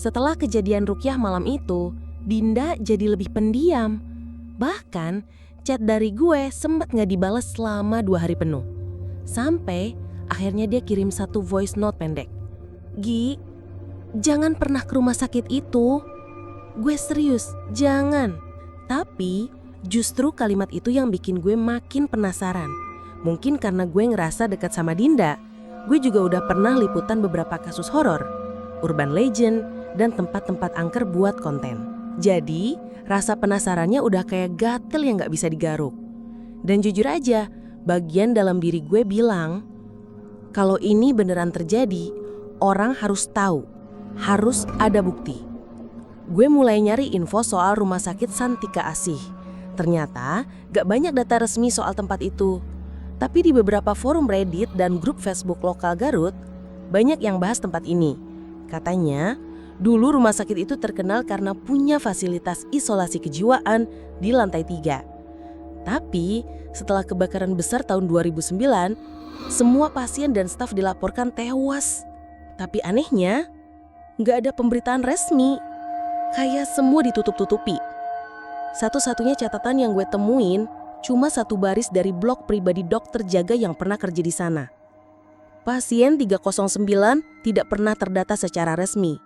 Setelah kejadian rukyah malam itu, Dinda jadi lebih pendiam. Bahkan, chat dari gue sempet gak dibales selama 2 hari penuh. Sampai akhirnya dia kirim satu voice note pendek. "Gi, jangan pernah ke rumah sakit itu. Gue serius, jangan." Tapi justru kalimat itu yang bikin gue makin penasaran. Mungkin karena gue ngerasa dekat sama Dinda. Gue juga udah pernah liputan beberapa kasus horor, urban legend, dan tempat-tempat angker buat konten. Jadi rasa penasarannya udah kayak gatel yang gak bisa digaruk. Dan jujur aja, bagian dalam diri gue bilang, kalau ini beneran terjadi, orang harus tahu, harus ada bukti. Gue mulai nyari info soal rumah sakit Santika Asih. Ternyata gak banyak data resmi soal tempat itu. Tapi di beberapa forum Reddit dan grup Facebook lokal Garut, banyak yang bahas tempat ini. Katanya, dulu rumah sakit itu terkenal karena punya fasilitas isolasi kejiwaan di lantai 3. Tapi setelah kebakaran besar tahun 2009, semua pasien dan staf dilaporkan tewas. Tapi anehnya, nggak ada pemberitaan resmi. Kayak semua ditutup-tutupi. Satu-satunya catatan yang gue temuin cuma satu baris dari blog pribadi dokter jaga yang pernah kerja di sana. Pasien 309 tidak pernah terdata secara resmi.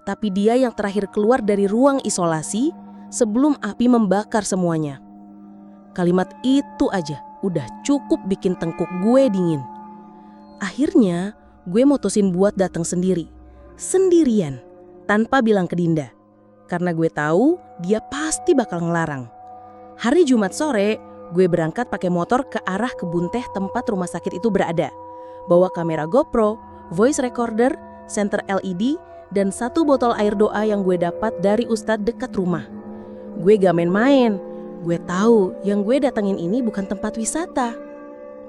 Tapi dia yang terakhir keluar dari ruang isolasi sebelum api membakar semuanya. Kalimat itu aja udah cukup bikin tengkuk gue dingin. Akhirnya gue mutusin buat datang sendiri. Sendirian, tanpa bilang ke Dinda. Karena gue tahu dia pasti bakal ngelarang. Hari Jumat sore, gue berangkat pakai motor ke arah kebun teh tempat rumah sakit itu berada. Bawa kamera GoPro, voice recorder, senter LED, dan satu botol air doa yang gue dapat dari ustadz dekat rumah. Gue gak main-main. Gue tahu yang gue datengin ini bukan tempat wisata.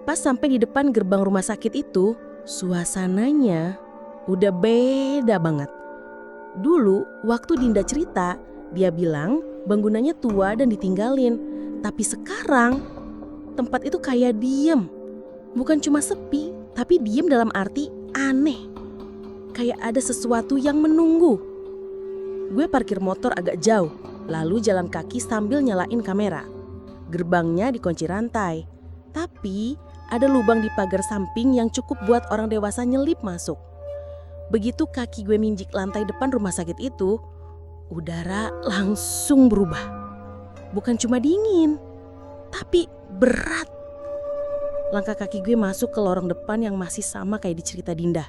Pas sampai di depan gerbang rumah sakit itu, suasananya udah beda banget. Dulu waktu Dinda cerita, dia bilang bangunannya tua dan ditinggalin. Tapi sekarang tempat itu kayak diem. Bukan cuma sepi, tapi diem dalam arti aneh. Kayak ada sesuatu yang menunggu. Gue parkir motor agak jauh, lalu jalan kaki sambil nyalain kamera. Gerbangnya dikunci rantai, tapi ada lubang di pagar samping yang cukup buat orang dewasa nyelip masuk. Begitu kaki gue minjik lantai depan rumah sakit itu, udara langsung berubah. Bukan cuma dingin, tapi berat. Langkah kaki gue masuk ke lorong depan yang masih sama kayak di cerita Dinda.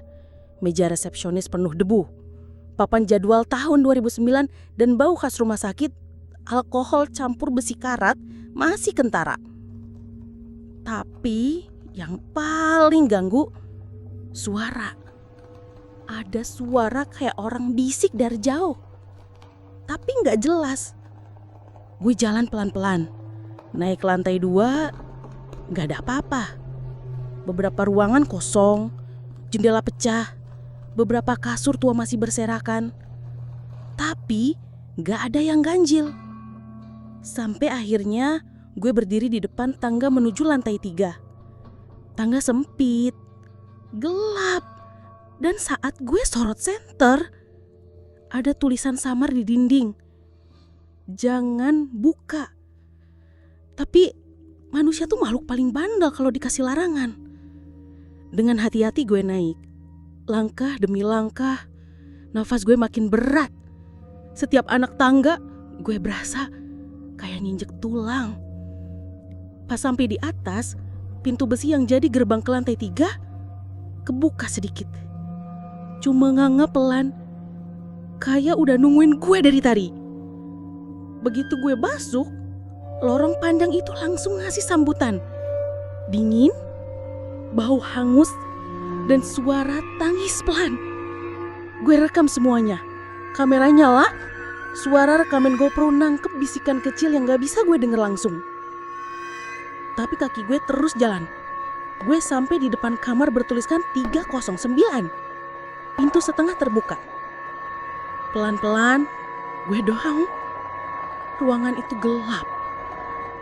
Meja resepsionis penuh debu. Papan jadwal tahun 2009 dan bau khas rumah sakit, alkohol campur besi karat masih kentara. Tapi yang paling ganggu, suara. Ada suara kayak orang bisik dari jauh. Tapi gak jelas. Gue jalan pelan-pelan. Naik ke lantai 2, gak ada apa-apa. Beberapa ruangan kosong, jendela pecah. Beberapa kasur tua masih berserakan. Tapi gak ada yang ganjil. Sampai akhirnya gue berdiri di depan tangga menuju lantai 3. Tangga sempit, gelap. Dan saat gue sorot senter, ada tulisan samar di dinding. Jangan buka. Tapi manusia tuh makhluk paling bandel kalau dikasih larangan. Dengan hati-hati gue naik. Langkah demi langkah, nafas gue makin berat. Setiap anak tangga, gue berasa kayak nginjek tulang. Pas sampai di atas, pintu besi yang jadi gerbang ke lantai 3 kebuka sedikit. Cuma nganga pelan, kayak udah nungguin gue dari tadi. Begitu gue masuk, lorong panjang itu langsung ngasih sambutan. Dingin, bau hangus, dan suara tangis pelan. Gue rekam semuanya. Kamera nyala, suara rekaman GoPro nangkep bisikan kecil yang gak bisa gue denger langsung. Tapi kaki gue terus jalan. Gue sampai di depan kamar bertuliskan 309. Pintu setengah terbuka. Pelan-pelan, gue dorong. Ruangan itu gelap.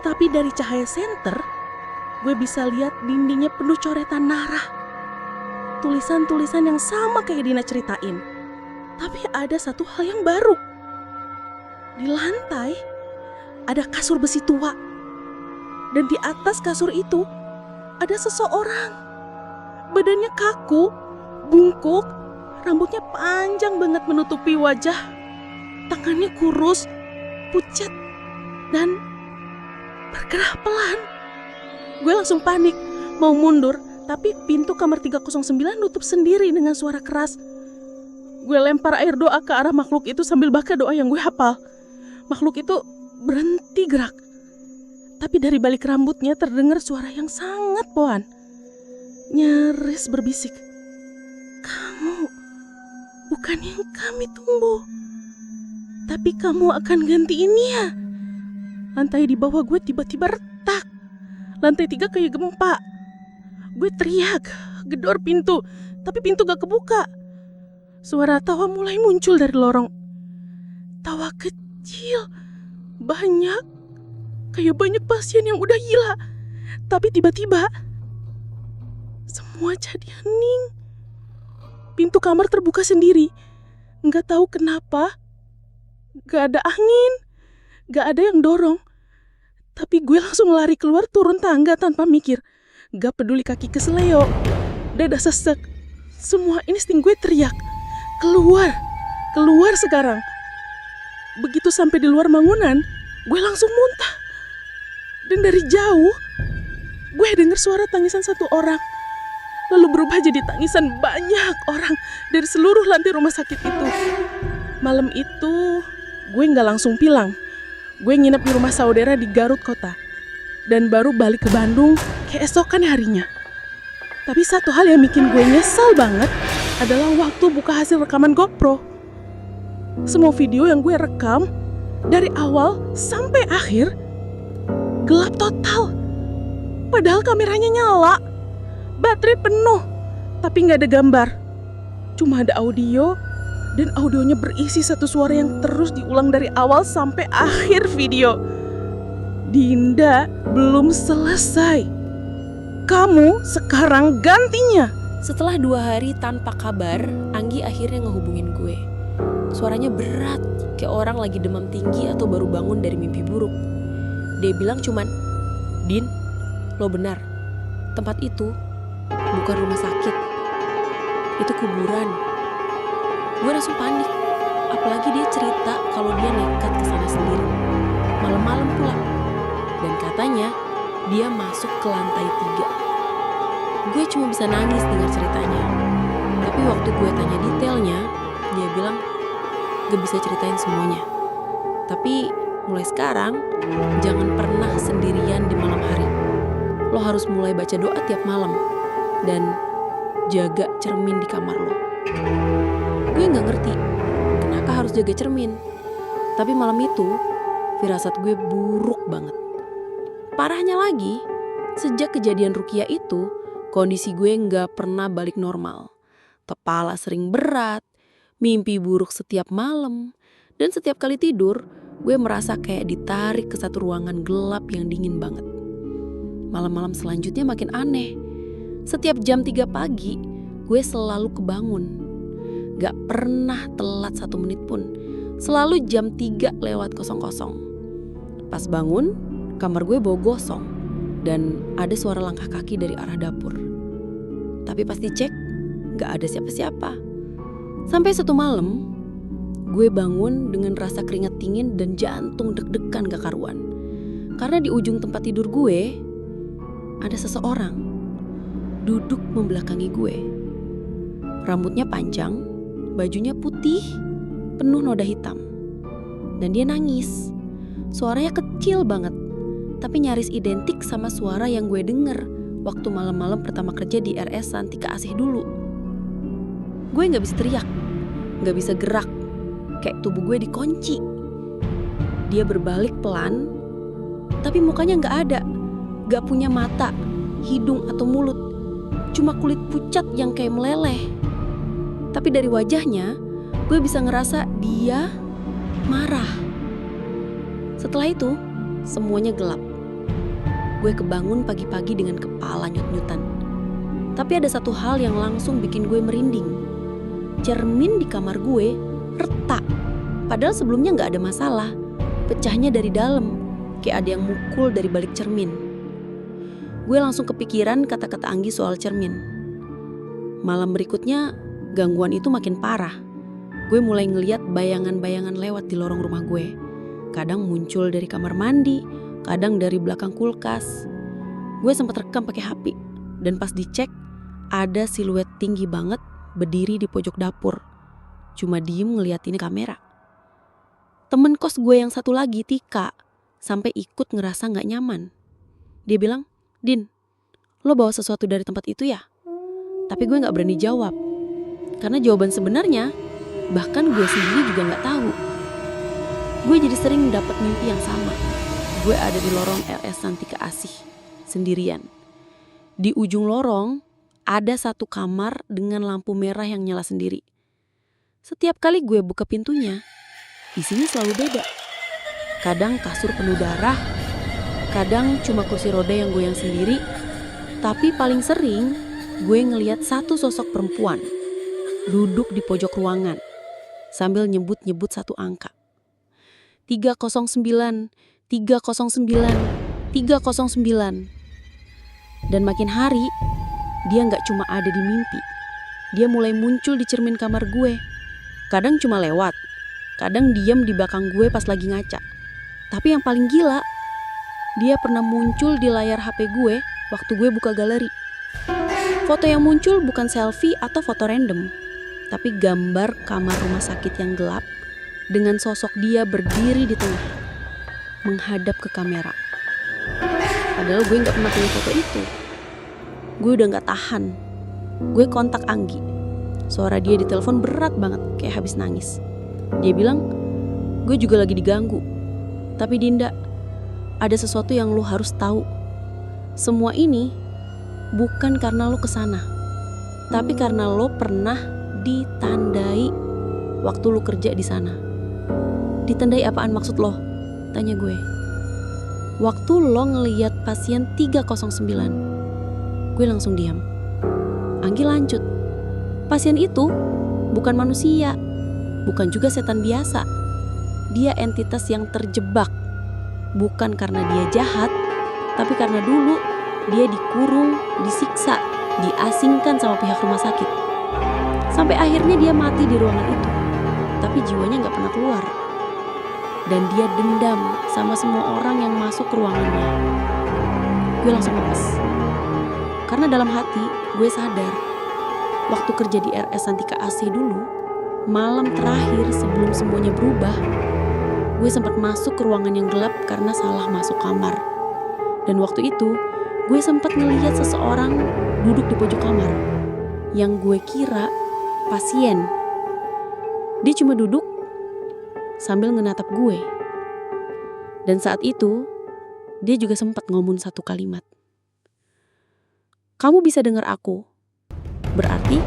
Tapi dari cahaya senter, gue bisa lihat dindingnya penuh coretan narah. Tulisan-tulisan yang sama kayak Dina ceritain. Tapi ada satu hal yang baru. Di lantai ada kasur besi tua. Dan di atas kasur itu ada seseorang. Badannya kaku, bungkuk, rambutnya panjang banget menutupi wajah. Tangannya kurus, pucat, dan bergerak pelan. Gue langsung panik, mau mundur, tapi pintu kamar 309 nutup sendiri dengan suara keras. Gue lempar air doa ke arah makhluk itu sambil baca doa yang gue hafal. Makhluk itu berhenti gerak. Tapi dari balik rambutnya terdengar suara yang sangat pelan. Nyaris berbisik. Kamu bukan yang kami tunggu. Tapi kamu akan gantiin dia. Lantai di bawah gue tiba-tiba retak. Lantai 3 kayak gempa. Gue teriak, gedor pintu, tapi pintu gak kebuka. Suara tawa mulai muncul dari lorong. Tawa kecil, banyak, kayak banyak pasien yang udah gila. Tapi tiba-tiba semua jadi hening. Pintu kamar terbuka sendiri. Gak tahu kenapa. Gak ada angin, gak ada yang dorong. Tapi gue langsung lari keluar turun tangga tanpa mikir. Gak peduli kaki keseleo, dada sesek. Semua insting gue teriak. Keluar, keluar sekarang. Begitu sampai di luar bangunan, gue langsung muntah. Dan dari jauh, gue dengar suara tangisan satu orang. Lalu berubah jadi tangisan banyak orang dari seluruh lantai rumah sakit itu. Malam itu, gue gak langsung pulang. Gue nginep di rumah saudara di Garut kota. Dan baru balik ke Bandung keesokan harinya. Tapi satu hal yang bikin gue nyesal banget adalah waktu buka hasil rekaman GoPro. Semua video yang gue rekam dari awal sampai akhir gelap total. Padahal kameranya nyala, baterai penuh, tapi gak ada gambar. Cuma ada audio. Dan audionya berisi satu suara yang terus diulang dari awal sampai akhir video. Dinda belum selesai. Kamu sekarang gantinya. Setelah 2 hari tanpa kabar, Anggi akhirnya ngehubungin gue. Suaranya berat, kayak orang lagi demam tinggi atau baru bangun dari mimpi buruk. Dia bilang cuman, "Din, lo benar. Tempat itu bukan rumah sakit. Itu kuburan." Gue langsung panik, apalagi dia cerita kalau dia nekat ke sana sendiri, malam-malam pula. Dan katanya dia masuk ke lantai 3. Gue cuma bisa nangis dengar ceritanya. Tapi waktu gue tanya detailnya, dia bilang gak bisa ceritain semuanya. Tapi mulai sekarang, jangan pernah sendirian di malam hari. Lo harus mulai baca doa tiap malam dan jaga cermin di kamar lo. Gue gak ngerti kenapa harus jaga cermin. Tapi malam itu firasat gue buruk banget. Parahnya lagi, sejak kejadian Rukia itu, kondisi gue gak pernah balik normal. Kepala sering berat, mimpi buruk setiap malam, dan setiap kali tidur, gue merasa kayak ditarik ke satu ruangan gelap yang dingin banget. Malam-malam selanjutnya makin aneh. Setiap jam 3 pagi, gue selalu kebangun. Gak pernah telat 1 menit pun. Selalu jam 3 lewat 00. Pas bangun, kamar gue bau gosong. Dan ada suara langkah kaki dari arah dapur. Tapi pas dicek, gak ada siapa-siapa. Sampai satu malam, gue bangun dengan rasa keringat dingin dan jantung deg-degan gak karuan. Karena di ujung tempat tidur gue, ada seseorang duduk membelakangi gue. Rambutnya panjang, bajunya putih, penuh noda hitam. Dan dia nangis. Suaranya kecil banget, tapi nyaris identik sama suara yang gue denger waktu malam-malam pertama kerja di RS Santika Asih dulu. Gue gak bisa teriak, gak bisa gerak, kayak tubuh gue dikunci. Dia berbalik pelan, tapi mukanya gak ada, gak punya mata, hidung atau mulut. Cuma kulit pucat yang kayak meleleh. Tapi dari wajahnya, gue bisa ngerasa dia marah. Setelah itu, semuanya gelap. Gue kebangun pagi-pagi dengan kepala nyut-nyutan. Tapi ada satu hal yang langsung bikin gue merinding. Cermin di kamar gue retak. Padahal sebelumnya nggak ada masalah. Pecahnya dari dalam, kayak ada yang mukul dari balik cermin. Gue langsung kepikiran kata-kata Anggi soal cermin. Malam berikutnya, gangguan itu makin parah. Gue mulai ngeliat bayangan-bayangan lewat di lorong rumah gue. Kadang muncul dari kamar mandi, kadang dari belakang kulkas. Gue sempat rekam pakai HP, dan pas dicek, ada siluet tinggi banget berdiri di pojok dapur. Cuma diem ngeliatin kamera. Temen kos gue yang satu lagi, Tika, sampai ikut ngerasa gak nyaman. Dia bilang, "Din, lo bawa sesuatu dari tempat itu ya?" Tapi gue gak berani jawab. Karena jawaban sebenarnya, bahkan gue sendiri juga gak tahu. Gue jadi sering dapat mimpi yang sama. Gue ada di lorong RS Santika Asih, sendirian. Di ujung lorong, ada satu kamar dengan lampu merah yang nyala sendiri. Setiap kali gue buka pintunya, isinya selalu beda. Kadang kasur penuh darah, kadang cuma kursi roda yang goyang sendiri. Tapi paling sering gue ngeliat satu sosok perempuan duduk di pojok ruangan sambil nyebut-nyebut satu angka. 309, 309, 309. Dan makin hari, dia gak cuma ada di mimpi. Dia mulai muncul di cermin kamar gue. Kadang cuma lewat, kadang diam di belakang gue pas lagi ngaca. Tapi yang paling gila, dia pernah muncul di layar HP gue waktu gue buka galeri. Foto yang muncul bukan selfie atau foto random, tapi gambar kamar rumah sakit yang gelap dengan sosok dia berdiri di tengah, menghadap ke kamera. Padahal gue gak pernah punya foto itu. Gue udah gak tahan. Gue kontak Anggi. Suara dia di telepon berat banget, kayak habis nangis. Dia bilang, "Gue juga lagi diganggu. Tapi Dinda, ada sesuatu yang lo harus tahu. Semua ini bukan karena lo kesana, tapi karena lo pernah ditandai waktu lo kerja di sana." "Ditandai apaan maksud lo?" tanya gue. "Waktu lo ngeliat pasien 309. Gue langsung diam. Anggi lanjut, "Pasien itu bukan manusia, bukan juga setan biasa. Dia entitas yang terjebak. Bukan karena dia jahat, tapi karena dulu dia dikurung, disiksa, diasingkan sama pihak rumah sakit. Sampai akhirnya dia mati di ruangan itu. Tapi jiwanya gak pernah keluar. Dan dia dendam sama semua orang yang masuk ke ruangannya." Gue langsung lemes. Karena dalam hati gue sadar, waktu kerja di RS Santika Asih dulu, malam terakhir sebelum semuanya berubah, gue sempat masuk ke ruangan yang gelap karena salah masuk kamar. Dan waktu itu, gue sempat ngelihat seseorang duduk di pojok kamar, yang gue kira pasien. Dia cuma duduk sambil ngenatap gue. Dan saat itu, dia juga sempat ngomong satu kalimat. "Kamu bisa dengar aku. Berarti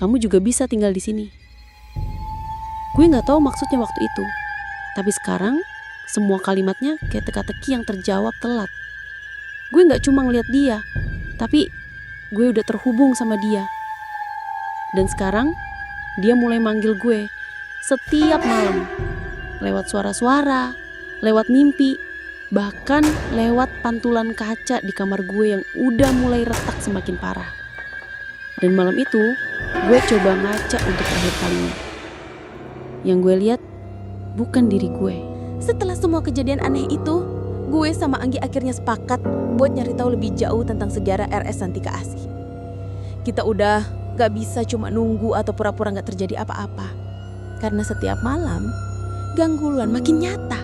kamu juga bisa tinggal di sini." Gue nggak tahu maksudnya waktu itu, tapi sekarang semua kalimatnya kayak teka-teki yang terjawab telat. Gue nggak cuma ngeliat dia, tapi gue udah terhubung sama dia. Dan sekarang dia mulai manggil gue setiap malam, lewat suara-suara, lewat mimpi, bahkan lewat pantulan kaca di kamar gue yang udah mulai retak semakin parah. Dan malam itu, gue coba ngaca untuk terakhir kalinya. Yang gue lihat bukan diri gue. Setelah semua kejadian aneh itu, gue sama Anggi akhirnya sepakat buat nyari tahu lebih jauh tentang sejarah RS Santika Asih. Kita udah gak bisa cuma nunggu atau pura-pura gak terjadi apa-apa. Karena setiap malam, gangguan makin nyata.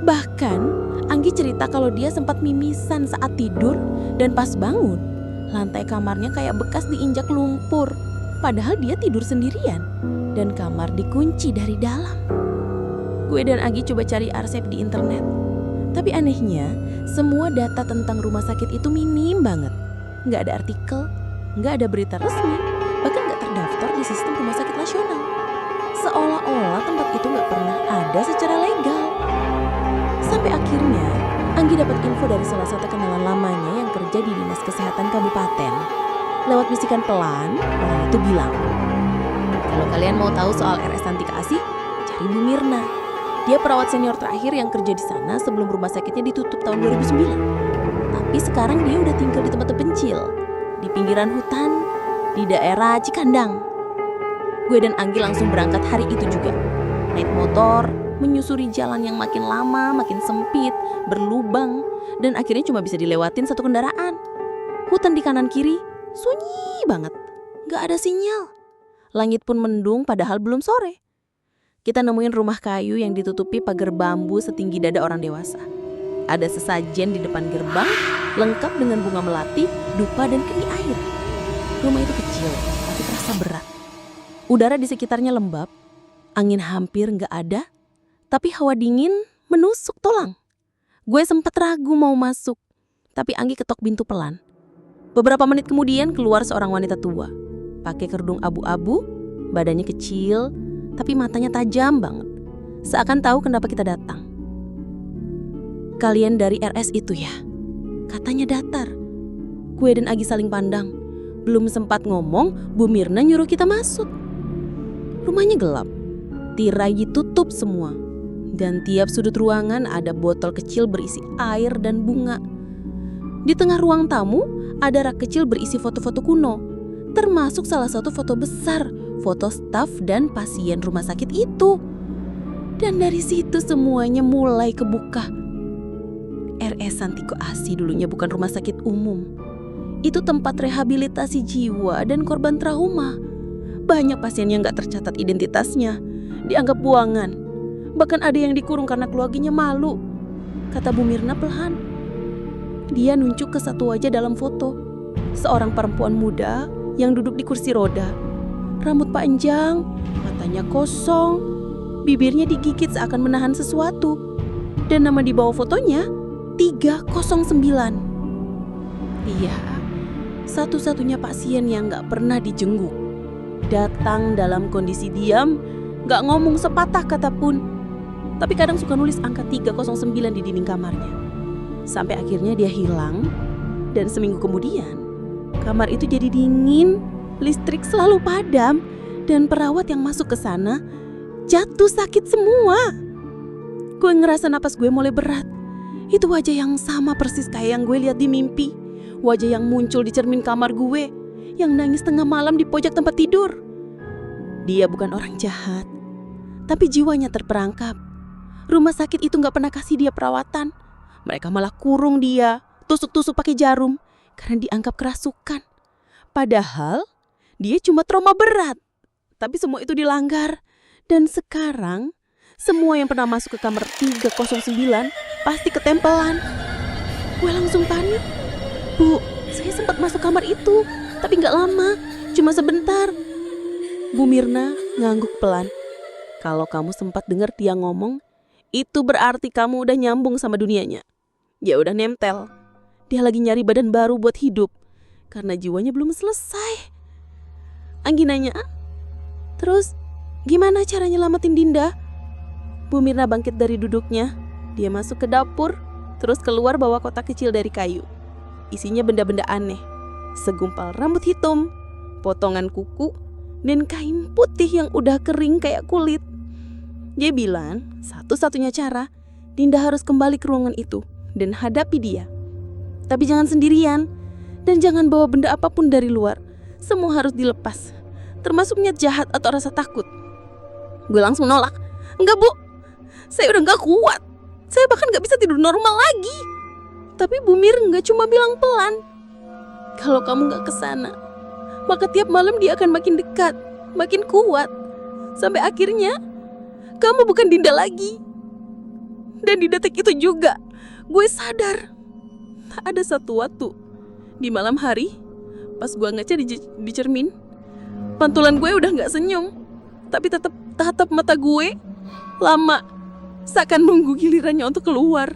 Bahkan, Anggi cerita kalau dia sempat mimisan saat tidur dan pas bangun, lantai kamarnya kayak bekas diinjak lumpur. Padahal dia tidur sendirian dan kamar dikunci dari dalam. Gue dan Anggi coba cari arsip di internet. Tapi anehnya, semua data tentang rumah sakit itu minim banget. Nggak ada artikel, nggak ada berita resmi, bahkan nggak terdaftar di sistem rumah sakit nasional. Seolah-olah tempat itu nggak pernah ada secara legal. Sampai akhirnya, Anggi dapat info dari salah satu kenalan lamanya yang kerja di Dinas Kesehatan Kabupaten. Lewat bisikan pelan, orang itu bilang, Kalau kalian mau tahu soal RS Santika Asih, cari Bu Mirna. Dia perawat senior terakhir yang kerja di sana sebelum rumah sakitnya ditutup tahun 2009. Tapi sekarang dia udah tinggal di tempat terpencil, di pinggiran hutan, di daerah Cikandang. Gue dan Anggi langsung berangkat hari itu juga. Naik motor, menyusuri jalan yang makin lama, makin sempit, berlubang, dan akhirnya cuma bisa dilewatin satu kendaraan. Hutan di kanan kiri, sunyi banget, gak ada sinyal. Langit pun mendung padahal belum sore. Kita nemuin rumah kayu yang ditutupi pagar bambu setinggi dada orang dewasa. Ada sesajen di depan gerbang, lengkap dengan bunga melati, dupa, dan keni air. Rumah itu kecil, tapi terasa berat. Udara di sekitarnya lembab, angin hampir gak ada, tapi hawa dingin menusuk tulang. Gue sempat ragu mau masuk, tapi Anggi ketok pintu pelan. Beberapa menit kemudian keluar seorang wanita tua, pakai kerudung abu-abu, badannya kecil, tapi matanya tajam banget. Seakan tahu kenapa kita datang. Kalian dari RS itu ya? Katanya datar. Gue dan Agi saling pandang. Belum sempat ngomong, Bu Mirna nyuruh kita masuk. Rumahnya gelap, tirai ditutup semua. Dan tiap sudut ruangan ada botol kecil berisi air dan bunga. Di tengah ruang tamu ada rak kecil berisi foto-foto kuno, termasuk salah satu foto besar, foto staf dan pasien rumah sakit itu. Dan dari situ semuanya mulai kebuka. RS Santika Asih dulunya bukan rumah sakit umum. Itu tempat rehabilitasi jiwa dan korban trauma. Banyak pasien yang gak tercatat identitasnya, dianggap buangan. Bahkan ada yang dikurung karena keluarganya malu. Kata Bu Mirna pelan. Dia nunjuk ke satu wajah dalam foto. Seorang perempuan muda yang duduk di kursi roda. Rambut panjang, matanya kosong, bibirnya digigit seakan menahan sesuatu. Dan nama di bawah fotonya 309. Iya, satu-satunya pasien yang gak pernah dijenguk. Datang dalam kondisi diam, gak ngomong sepatah kata pun. Tapi kadang suka nulis angka 309 di dinding kamarnya. Sampai akhirnya dia hilang, dan seminggu kemudian kamar itu jadi dingin, listrik selalu padam, dan perawat yang masuk ke sana jatuh sakit semua. Gue ngerasa napas gue mulai berat. Itu wajah yang sama persis kayak yang gue lihat di mimpi. Wajah yang muncul di cermin kamar gue, yang nangis tengah malam di pojok tempat tidur. Dia bukan orang jahat, tapi jiwanya terperangkap. Rumah sakit itu gak pernah kasih dia perawatan. Mereka malah kurung dia, tusuk-tusuk pakai jarum, karena dianggap kerasukan. Padahal dia cuma trauma berat. Tapi semua itu dilanggar. Dan sekarang semua yang pernah masuk ke kamar 309 pasti ketempelan. Gue langsung panik. Bu, saya sempat masuk kamar itu, tapi gak lama, cuma sebentar. Bu Mirna ngangguk pelan. Kalau kamu sempat dengar dia ngomong, itu berarti kamu udah nyambung sama dunianya. Ya udah nempel. Dia lagi nyari badan baru buat hidup, karena jiwanya belum selesai. Anggi nanya, terus gimana cara nyelamatin Dinda? Bu Mirna bangkit dari duduknya. Dia masuk ke dapur, terus keluar bawa kotak kecil dari kayu. Isinya benda-benda aneh. Segumpal rambut hitam, potongan kuku, dan kain putih yang udah kering kayak kulit. Dia bilang, satu-satunya cara, Dinda harus kembali ke ruangan itu dan hadapi dia. Tapi jangan sendirian, dan jangan bawa benda apapun dari luar. Semua harus dilepas, termasuk niat jahat atau rasa takut. Gue langsung nolak. Enggak bu, saya udah gak kuat. Saya bahkan gak bisa tidur normal lagi. Tapi Bu Mir gak cuma bilang pelan. Kalau kamu gak kesana, maka tiap malam dia akan makin dekat, makin kuat. Sampai akhirnya kamu bukan Dinda lagi. Dan di detik itu juga gue sadar ada satu waktu di malam hari, pas gue ngaca di cermin, pantulan gue udah gak senyum, tapi tetap tatap mata gue lama, seakan nunggu gilirannya untuk keluar.